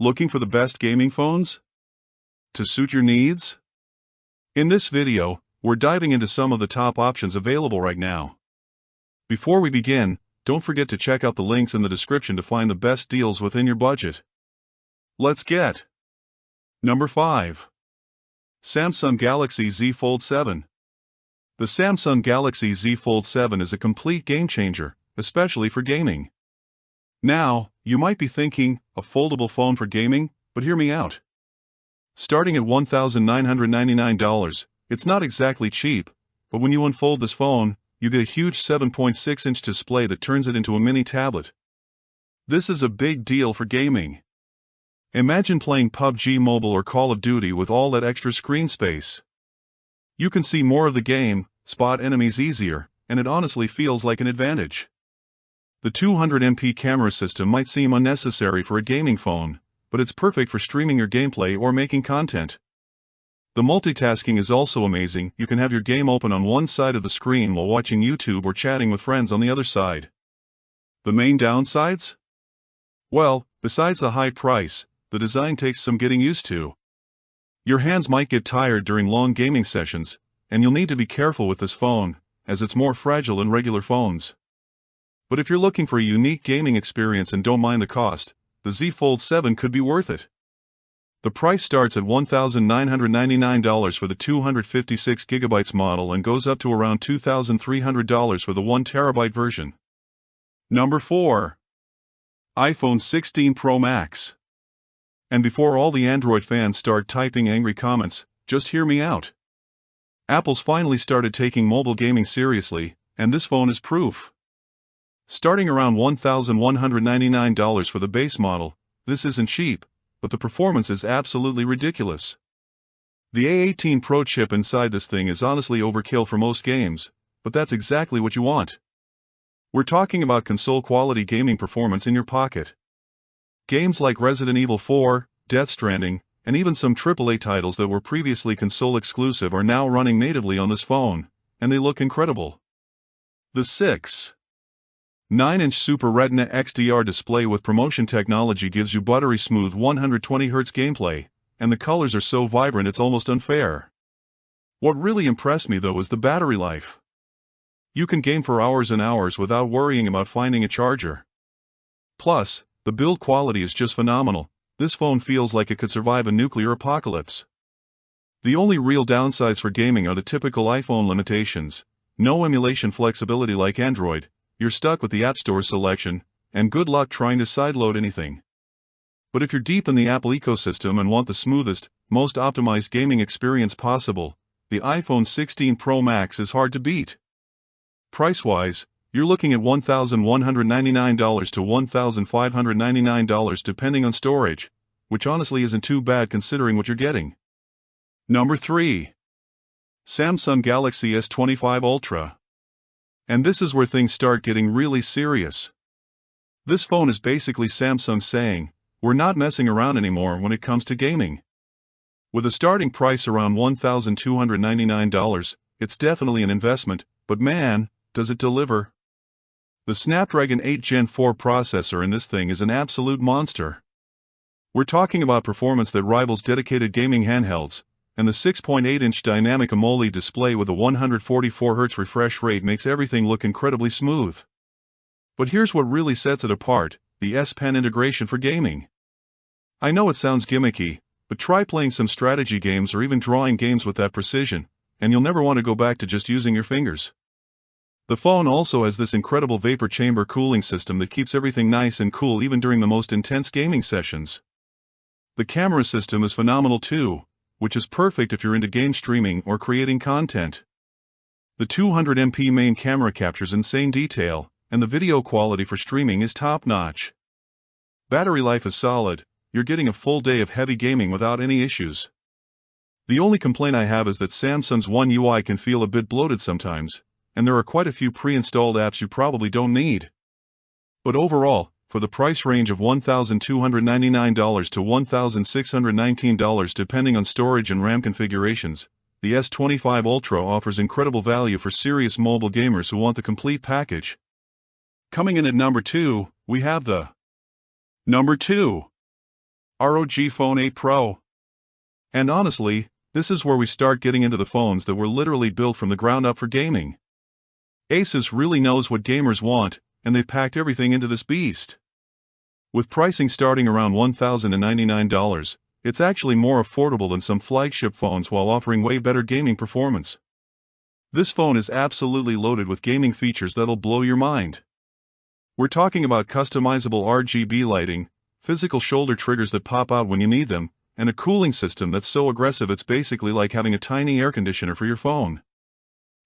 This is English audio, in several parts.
Looking for the best gaming phones to suit your needs? In this video, we're diving into some of the top options available right now. Before we begin, don't forget to check out the links in the description to find the best deals within your budget. Let's get Number 5. Samsung Galaxy Z Fold 7. The Samsung Galaxy Z Fold 7 is a complete game changer, especially for gaming. Now, you might be thinking, a foldable phone for gaming, but hear me out. Starting at $1,999, it's not exactly cheap, but when you unfold this phone, you get a huge 7.6-inch display that turns it into a mini tablet. This is a big deal for gaming. Imagine playing PUBG Mobile or Call of Duty with all that extra screen space. You can see more of the game, spot enemies easier, and it honestly feels like an advantage. The 200MP camera system might seem unnecessary for a gaming phone, but it's perfect for streaming your gameplay or making content. The multitasking is also amazing. You can have your game open on one side of the screen while watching YouTube or chatting with friends on the other side. The main downsides? Well, besides the high price, the design takes some getting used to. Your hands might get tired during long gaming sessions, and you'll need to be careful with this phone, as it's more fragile than regular phones. But if you're looking for a unique gaming experience and don't mind the cost, the Z Fold 7 could be worth it. The price starts at $1,999 for the 256GB model and goes up to around $2,300 for the 1TB version. Number 4. iPhone 16 Pro Max. And before all the Android fans start typing angry comments, just hear me out. Apple's finally started taking mobile gaming seriously, and this phone is proof. Starting around $1,199 for the base model, this isn't cheap, but the performance is absolutely ridiculous. The A18 Pro chip inside this thing is honestly overkill for most games, but that's exactly what you want. We're talking about console-quality gaming performance in your pocket. Games like Resident Evil 4, Death Stranding, and even some AAA titles that were previously console exclusive are now running natively on this phone, and they look incredible. The 6.9-inch Super Retina XDR display with promotion technology gives you buttery smooth 120Hz gameplay, and the colors are so vibrant it's almost unfair. What really impressed me though is the battery life. You can game for hours and hours without worrying about finding a charger. Plus, the build quality is just phenomenal. This phone feels like it could survive a nuclear apocalypse. The only real downsides for gaming are the typical iPhone limitations: no emulation flexibility like Android, you're stuck with the App Store's selection, and good luck trying to sideload anything. But if you're deep in the Apple ecosystem and want the smoothest, most optimized gaming experience possible, the iPhone 16 Pro Max is hard to beat. Price-wise, you're looking at $1,199 to $1,599 depending on storage, which honestly isn't too bad considering what you're getting. Number 3. Samsung Galaxy S25 Ultra. And this is where things start getting really serious. This phone is basically Samsung saying, we're not messing around anymore when it comes to gaming. With a starting price around $1,299, it's definitely an investment, but man, does it deliver. The Snapdragon 8 Gen 4 processor in this thing is an absolute monster. We're talking about performance that rivals dedicated gaming handhelds, and the 6.8-inch dynamic AMOLED display with a 144Hz refresh rate makes everything look incredibly smooth. But here's what really sets it apart: the S Pen integration for gaming. I know it sounds gimmicky, but try playing some strategy games or even drawing games with that precision, and you'll never want to go back to just using your fingers. The phone also has this incredible vapor chamber cooling system that keeps everything nice and cool even during the most intense gaming sessions. The camera system is phenomenal too, which is perfect if you're into game streaming or creating content. The 200MP main camera captures insane detail, and the video quality for streaming is top-notch. Battery life is solid, you're getting a full day of heavy gaming without any issues. The only complaint I have is that Samsung's One UI can feel a bit bloated sometimes, and there are quite a few pre-installed apps you probably don't need. But overall, for the price range of $1,299 to $1,619 depending on storage and RAM configurations, the S25 Ultra offers incredible value for serious mobile gamers who want the complete package. Coming in at number 2, we have the Number 2. ROG Phone 8 Pro. And honestly, this is where we start getting into the phones that were literally built from the ground up for gaming. ASUS really knows what gamers want, and they've packed everything into this beast. With pricing starting around $1,099, it's actually more affordable than some flagship phones while offering way better gaming performance. This phone is absolutely loaded with gaming features that'll blow your mind. We're talking about customizable RGB lighting, physical shoulder triggers that pop out when you need them, and a cooling system that's so aggressive it's basically like having a tiny air conditioner for your phone.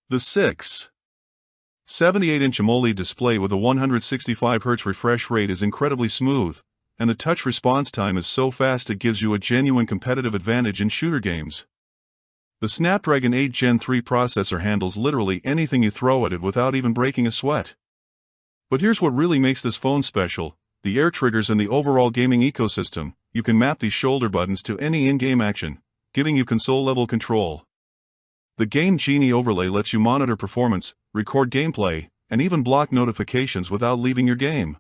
The 6.78-inch AMOLED display with a 165Hz refresh rate is incredibly smooth, and the touch response time is so fast it gives you a genuine competitive advantage in shooter games. The Snapdragon 8 Gen 3 processor handles literally anything you throw at it without even breaking a sweat. But here's what really makes this phone special: the air triggers and the overall gaming ecosystem. You can map these shoulder buttons to any in-game action, giving you console-level control. The Game Genie overlay lets you monitor performance, record gameplay, and even block notifications without leaving your game.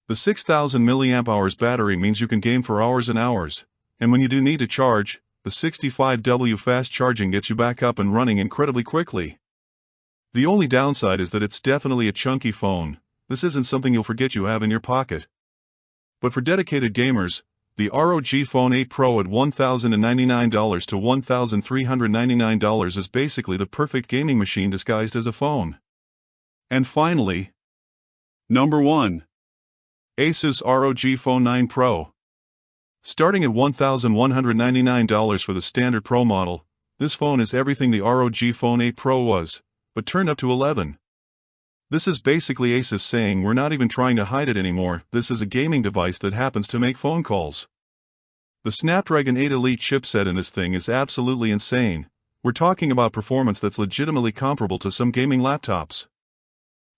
The 6,000 mAh battery means you can game for hours and hours, and when you do need to charge, the 65W fast charging gets you back up and running incredibly quickly. The only downside is that it's definitely a chunky phone. This isn't something you'll forget you have in your pocket. But for dedicated gamers, the ROG Phone 8 Pro at $1,099 to $1,399 is basically the perfect gaming machine disguised as a phone. And finally, number 1. ASUS ROG Phone 9 Pro. Starting at $1,199 for the standard Pro model, this phone is everything the ROG Phone 8 Pro was, but turned up to 11. This is basically ASUS saying we're not even trying to hide it anymore, this is a gaming device that happens to make phone calls. The Snapdragon 8 Elite chipset in this thing is absolutely insane. We're talking about performance that's legitimately comparable to some gaming laptops.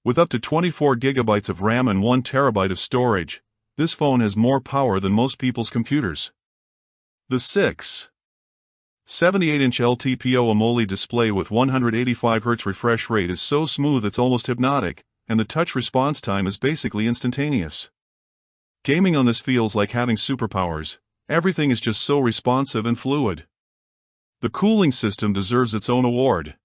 With up to 24 GB of RAM and 1 TB of storage, this phone has more power than most people's computers. The 6.78-inch LTPO AMOLED display with 185Hz refresh rate is so smooth it's almost hypnotic, and the touch response time is basically instantaneous. Gaming on this feels like having superpowers. Everything is just so responsive and fluid. The cooling system deserves its own award.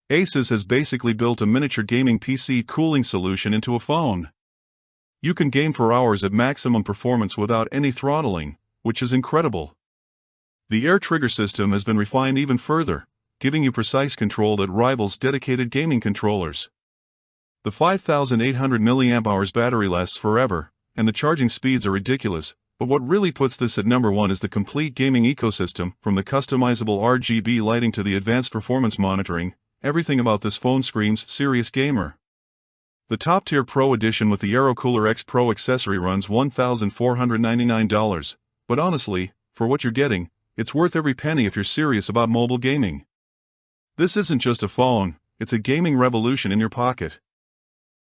ASUS has basically built a miniature gaming PC cooling solution into a phone. You can game for hours at maximum performance without any throttling, which is incredible. The air trigger system has been refined even further, giving you precise control that rivals dedicated gaming controllers. The 5,800 mAh battery lasts forever, and the charging speeds are ridiculous, but what really puts this at number 1 is the complete gaming ecosystem, from the customizable RGB lighting to the advanced performance monitoring. Everything about this phone screams serious gamer. The top-tier Pro Edition with the AeroCooler X Pro accessory runs $1,499, but honestly, for what you're getting, it's worth every penny if you're serious about mobile gaming. This isn't just a phone, it's a gaming revolution in your pocket.